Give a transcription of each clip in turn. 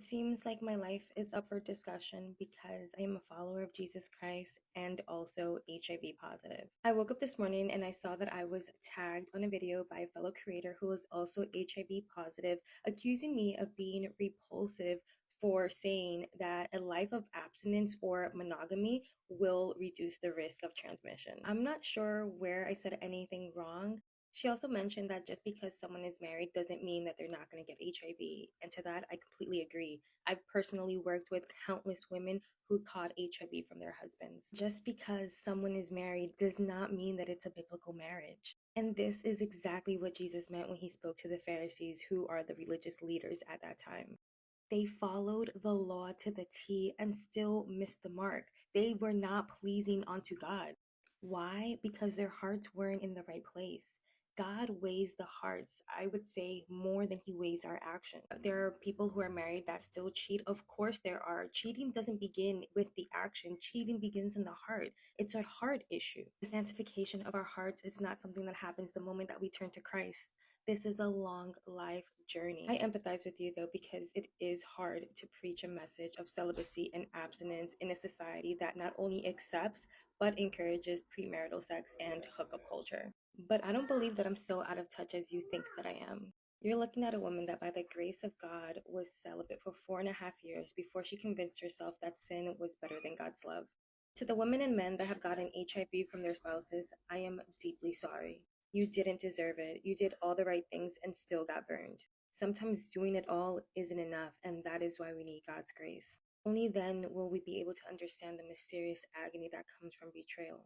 seems like my life is up for discussion because I am a follower of Jesus Christ and also HIV positive. I woke up this morning and I saw that I was tagged on a video by a fellow creator who was also HIV positive, accusing me of being repulsive for saying that a life of abstinence or monogamy will reduce the risk of transmission. I'm not sure where I said anything wrong. She also mentioned that just because someone is married doesn't mean that they're not going to get HIV. And to that, I completely agree. I've personally worked with countless women who caught HIV from their husbands. Just because someone is married does not mean that it's a biblical marriage. And this is exactly what Jesus meant when he spoke to the Pharisees, who are the religious leaders at that time. They followed the law to the T and still missed the mark. They were not pleasing unto God. Why? Because their hearts weren't in the right place. God weighs the hearts, I would say, more than he weighs our action. There are people who are married that still cheat. Of course, there are. Cheating doesn't begin with the action, cheating begins in the heart. It's a heart issue. The sanctification of our hearts is not something that happens the moment that we turn to Christ. This is a long life journey. I empathize with you though, because it is hard to preach a message of celibacy and abstinence in a society that not only accepts but encourages premarital sex and hookup culture. But I don't believe that I'm so out of touch as you think that I am. You're looking at a woman that, by the grace of God, was celibate for 4.5 years before she convinced herself that sin was better than God's love. To the women and men that have gotten HIV from their spouses, I am deeply sorry. You didn't deserve it. You did all the right things and still got burned. Sometimes doing it all isn't enough, and that is why we need God's grace. Only then will we be able to understand the mysterious agony that comes from betrayal.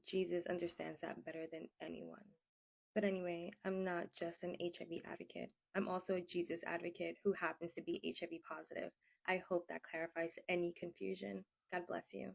Jesus understands that better than anyone. But anyway, I'm not just an HIV advocate. I'm also a Jesus advocate who happens to be HIV positive. I hope that clarifies any confusion. God bless you.